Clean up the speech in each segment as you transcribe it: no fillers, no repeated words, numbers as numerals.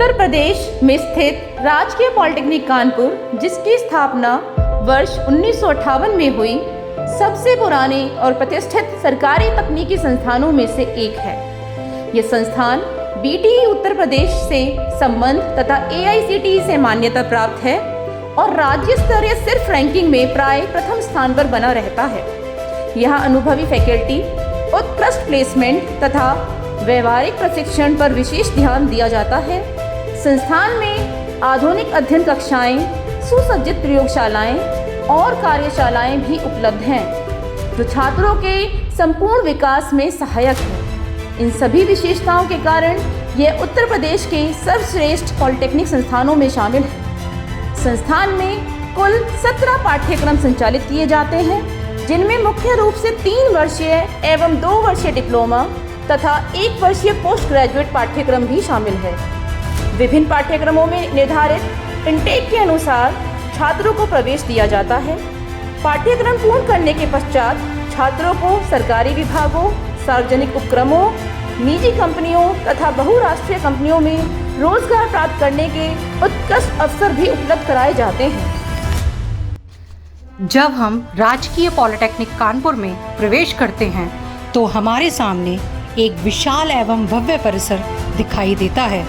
उत्तर प्रदेश में स्थित राजकीय पॉलिटेक्निक कानपुर, जिसकी स्थापना वर्ष 1958 में हुई, सबसे पुराने और प्रतिष्ठित सरकारी तकनीकी संस्थानों में से एक है। यह संस्थान BTE उत्तर प्रदेश से संबंध तथा AICTE से मान्यता प्राप्त है और राज्य स्तरीय सिर्फ रैंकिंग में प्राय प्रथम स्थान पर बना रहता है। यहाँ अनुभवी फैकल्टी, उत्कृष्ट प्लेसमेंट तथा व्यवहारिक प्रशिक्षण पर विशेष ध्यान दिया जाता है। संस्थान में आधुनिक अध्ययन कक्षाएं, सुसज्जित प्रयोगशालाएं और कार्यशालाएं भी उपलब्ध हैं, जो छात्रों के संपूर्ण विकास में सहायक है। इन सभी विशेषताओं के कारण यह उत्तर प्रदेश के सर्वश्रेष्ठ पॉलिटेक्निक संस्थानों में शामिल है। संस्थान में कुल 17 पाठ्यक्रम संचालित किए जाते हैं, जिनमें मुख्य रूप से 3 वर्षीय एवं 2 वर्षीय डिप्लोमा तथा 1 वर्षीय पोस्ट ग्रेजुएट पाठ्यक्रम भी शामिल है। विभिन्न पाठ्यक्रमों में निर्धारित इनटेक के अनुसार छात्रों को प्रवेश दिया जाता है। पाठ्यक्रम पूर्ण करने के पश्चात छात्रों को सरकारी विभागों, सार्वजनिक उपक्रमों, निजी कंपनियों तथा बहुराष्ट्रीय कंपनियों में रोजगार प्राप्त करने के उत्कृष्ट अवसर भी उपलब्ध कराए जाते हैं। जब हम राजकीय पॉलिटेक्निक कानपुर में प्रवेश करते हैं तो हमारे सामने एक विशाल एवं भव्य परिसर दिखाई देता है,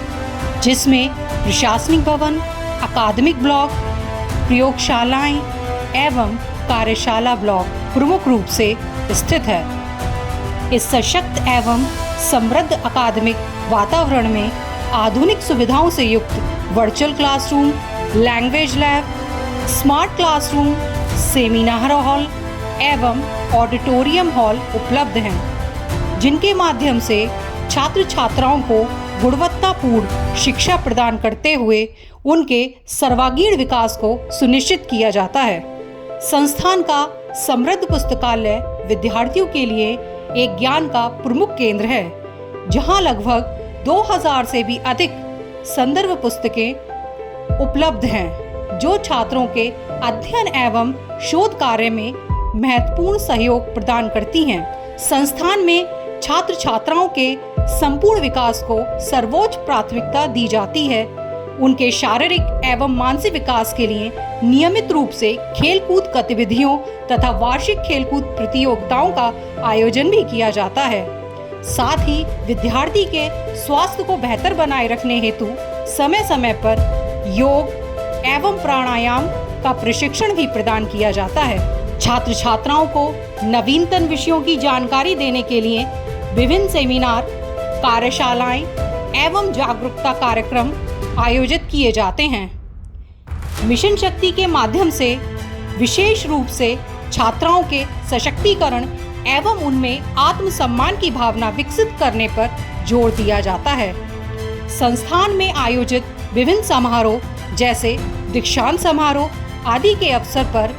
जिसमें प्रशासनिक भवन, अकादमिक ब्लॉक, प्रयोगशालाएं एवं कार्यशाला ब्लॉक प्रमुख रूप से स्थित है। इस सशक्त एवं समृद्ध अकादमिक वातावरण में आधुनिक सुविधाओं से युक्त virtual classroom, language lab, smart classroom, seminar hall एवं ऑडिटोरियम हॉल उपलब्ध हैं, जिनके माध्यम से छात्र छात्राओं को गुणवत्तापूर्ण शिक्षा प्रदान करते हुए उनके सर्वांगीण विकास को सुनिश्चित किया जाता है। संस्थान का समृद्ध पुस्तकालय विद्यार्थियों के लिए एक ज्ञान का प्रमुख केंद्र है, जहां लगभग 2000 से भी अधिक संदर्भ पुस्तकें उपलब्ध हैं, जो छात्रों के अध्ययन एवं शोध कार्य में महत्वपूर्ण सहयोग प्रदान करती हैं। संस्थान में छात्र छात्राओं के संपूर्ण विकास को सर्वोच्च प्राथमिकता दी जाती है। उनके शारीरिक एवं मानसिक विकास के लिए नियमित रूप से खेलकूद गतिविधियों तथा वार्षिक खेलकूद प्रतियोगिताओं का आयोजन भी किया जाता है। साथ ही विद्यार्थी के स्वास्थ्य को बेहतर बनाए रखने हेतु समय समय पर योग एवं प्राणायाम का प्रशिक्षण भी प्रदान किया जाता है। छात्र छात्राओं को नवीनतम विषयों की जानकारी देने के लिए विभिन्न सेमिनार, कार्यशालाएं एवं जागरूकता कार्यक्रम आयोजित किए जाते हैं। मिशन शक्ति के माध्यम से विशेष रूप से छात्राओं के सशक्तिकरण एवं उनमें आत्मसम्मान की भावना विकसित करने पर जोर दिया जाता है। संस्थान में आयोजित विभिन्न समारोह जैसे दीक्षांत समारोह आदि के अवसर पर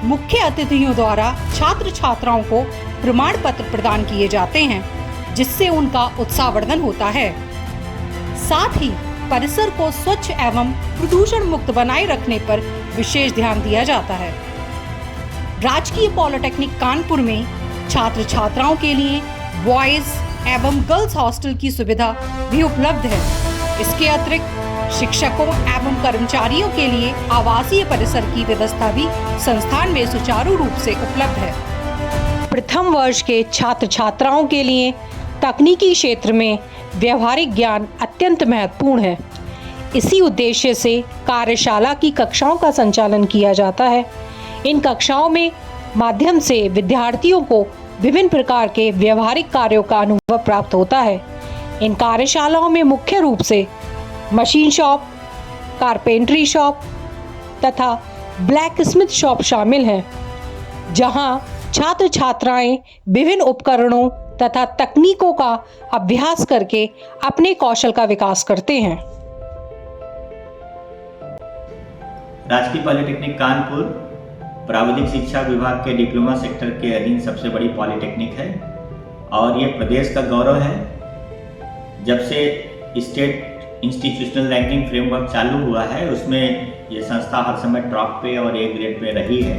मुख्य अतिथियों द्वारा छात्र छात्राओं को प्रमाण पत्र प्रदान किए जाते हैं, जिससे उनका उत्साहवर्धन होता है। साथ ही परिसर को स्वच्छ एवं प्रदूषण मुक्त बनाए रखने पर विशेष ध्यान दिया जाता है। राजकीय पॉलिटेक्निक कानपुर में छात्र छात्राओं के लिए बॉयज एवं गर्ल्स हॉस्टल की सुविधा भी उपलब्ध है। इसके अतिरिक्त शिक्षकों एवं कर्मचारियों के लिए आवासीय परिसर की व्यवस्था भी संस्थान में सुचारू रूप से उपलब्ध है। प्रथम वर्ष के छात्र छात्राओं के लिए तकनीकी क्षेत्र में व्यवहारिक ज्ञान अत्यंत महत्वपूर्ण है। इसी उद्देश्य से कार्यशाला की कक्षाओं का संचालन किया जाता है। इन कक्षाओं में माध्यम से विद्यार्थियों को विभिन्न प्रकार के व्यवहारिक कार्यों का अनुभव प्राप्त होता है। इन कार्यशालाओं में मुख्य रूप से मशीन शॉप, कारपेंटरी शॉप तथा ब्लैक स्मिथ शॉप शामिल हैं, जहां छात्र छात्राएं विभिन्न उपकरणों तथा तकनीकों का अभ्यास करके अपने कौशल का विकास करते हैं। राजकीय पॉलिटेक्निक कानपुर प्राविधिक शिक्षा विभाग के डिप्लोमा सेक्टर के अधीन सबसे बड़ी पॉलिटेक्निक है और ये प्रदेश का गौरव है। जब से स्टेट इंस्टीट्यूशनल रैंकिंग फ्रेमवर्क चालू हुआ है, उसमें ये संस्था हर समय टॉप पे और ए ग्रेड पे रही है।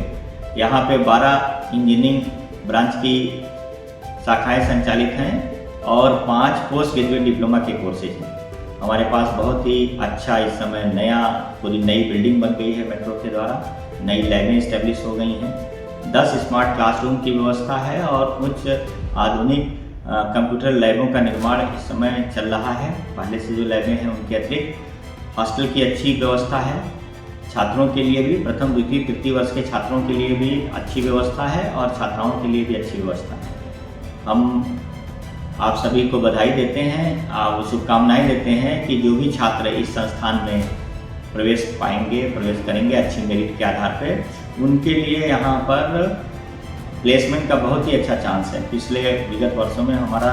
यहाँ पे 12 इंजीनियरिंग ब्रांच की शाखाएं संचालित हैं और 5 पोस्ट ग्रेजुएट डिप्लोमा के कोर्सेज हैं। हमारे पास बहुत ही अच्छा इस समय पूरी नई बिल्डिंग बन गई है मेट्रो के द्वारा, नई लैबें इस्टेब्लिश हो गई हैं, 10 स्मार्ट क्लासरूम की व्यवस्था है और कुछ आधुनिक कंप्यूटर लैबों का निर्माण इस समय चल रहा है। पहले से जो लैबें हैं उनके अतिरिक्त हॉस्टल की अच्छी व्यवस्था है। छात्रों के लिए भी प्रथम द्वितीय तृतीय वर्ष के छात्रों के लिए भी अच्छी व्यवस्था है और छात्राओं के लिए भी अच्छी व्यवस्था है। हम आप सभी को बधाई देते हैं, शुभकामनाएं देते हैं कि जो भी छात्र इस संस्थान में प्रवेश करेंगे अच्छी मेरिट के आधार पर, उनके लिए यहाँ पर प्लेसमेंट का बहुत ही अच्छा चांस है। पिछले विगत वर्षों में हमारा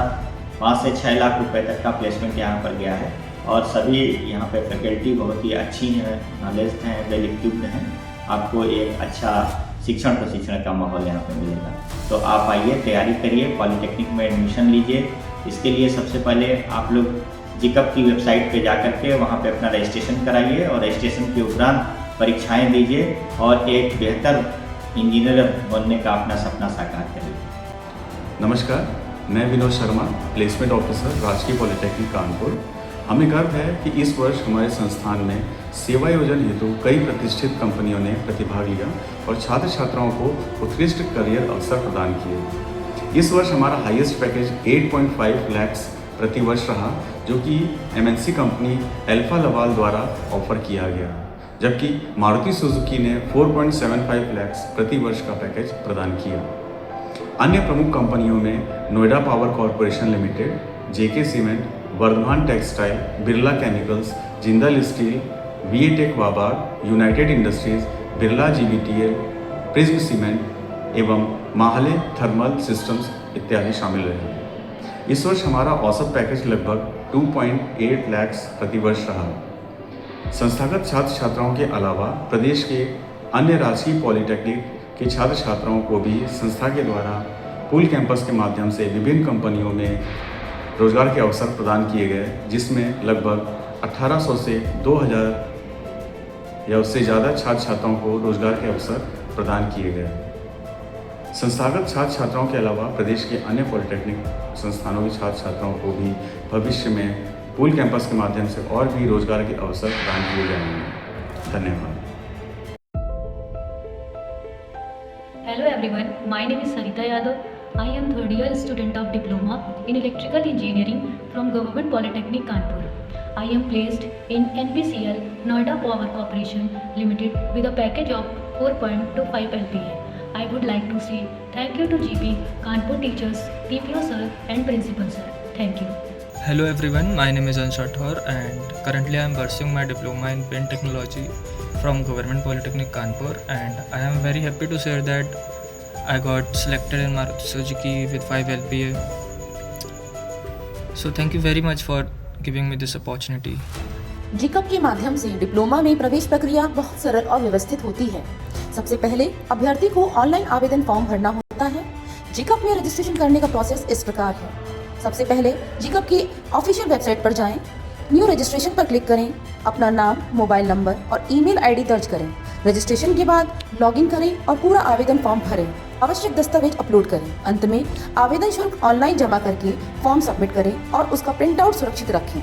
5 से 6 लाख रुपए तक का प्लेसमेंट यहाँ पर गया है और सभी यहाँ पे फैकल्टी बहुत ही अच्छी हैं, नॉलेज हैं, वेल इक्विप्ड हैं। आपको एक अच्छा शिक्षण प्रशिक्षण का माहौल यहाँ पे मिलेगा। तो आप आइए, तैयारी करिए, पॉलिटेक्निक में एडमिशन लीजिए। इसके लिए सबसे पहले आप लोग जिकअप की वेबसाइट पे जा करके वहाँ पे अपना रजिस्ट्रेशन कराइए और रजिस्ट्रेशन के उपरांत परीक्षाएं दीजिए और एक बेहतर इंजीनियर बनने का अपना सपना साकार करिए। नमस्कार, मैं विनोद शर्मा, प्लेसमेंट ऑफिसर, राजकीय पॉलिटेक्निक कानपुर। हमें गर्व है कि इस वर्ष हमारे संस्थान में सेवा योजन हेतु कई प्रतिष्ठित कंपनियों ने प्रतिभाग लिया और छात्र छात्राओं को उत्कृष्ट करियर अवसर प्रदान किए। इस वर्ष हमारा हाईएस्ट पैकेज 8.5 लाख प्रति वर्ष रहा, जो कि MNC कंपनी अल्फा लवाल द्वारा ऑफर किया गया, जबकि मारुति सुजुकी ने 4.75 लाख प्रति वर्ष का पैकेज प्रदान किया। अन्य प्रमुख कंपनियों में Noida power corporation limited, JK cement, Vardhman textile, Birla chemicals, Jindal steel, VA Tech Wabag, United Industries, Birla GVTL, Prism cement एवं माहले थर्मल सिस्टम्स इत्यादि शामिल रहे। इस वर्ष हमारा औसत पैकेज लगभग 2.8 लाख प्रति वर्ष रहा। संस्थागत छात्र छात्राओं के अलावा प्रदेश के अन्य राजकीय पॉलिटेक्निक के छात्र छात्राओं को भी संस्था के द्वारा पूल कैंपस के माध्यम से विभिन्न कंपनियों में रोजगार के अवसर प्रदान किए गए, जिसमें लगभग 1800 से 2000 या उससे ज़्यादा छात्र छात्राओं को रोजगार के अवसर प्रदान किए गए। संस्थागत छात्र छात्राओं के अलावा प्रदेश के अन्य पॉलिटेक्निक संस्थानों के छात्र छात्राओं को भी भविष्य में पूल कैंपस के माध्यम से और भी रोजगार के अवसर प्रदान किए जाएंगे। धन्यवाद। Hello everyone, my name is Sarita Yadav. I am third year student of Diploma in Electrical Engineering from Government Polytechnic Kanpur. I am placed in NPCL Noida Power Corporation Limited with a package of 4.25 LPA. I would like to say thank you to GP Kanpur teachers, TPO sir and principal sir. Thank you. Hello everyone, my name is Ansh Rathore and currently I am pursuing my diploma in paint technology from Government Polytechnic Kanpur, and I am very happy to share that I got selected in Maruti Suzuki with 5 LPA. So thank you very much for giving me this opportunity. जिकअप के माध्यम से diploma में प्रवेश प्रक्रिया बहुत सरल और व्यवस्थित होती है। सबसे पहले अभ्यर्थी को ऑनलाइन आवेदन फॉर्म भरना होता है। जिकअप में रजिस्ट्रेशन करने का प्रोसेस इस प्रकार है। सबसे पहले जिकअप की ऑफिशियल वेबसाइट पर जाएं, न्यू रजिस्ट्रेशन पर क्लिक करें, अपना नाम, मोबाइल नंबर और ईमेल आईडी दर्ज करें। रजिस्ट्रेशन के बाद लॉगिन करें और पूरा आवेदन फॉर्म भरें। आवश्यक दस्तावेज अपलोड करें। अंत में आवेदन शुल्क ऑनलाइन जमा करके फॉर्म सबमिट करें और उसका प्रिंट आउट सुरक्षित रखें।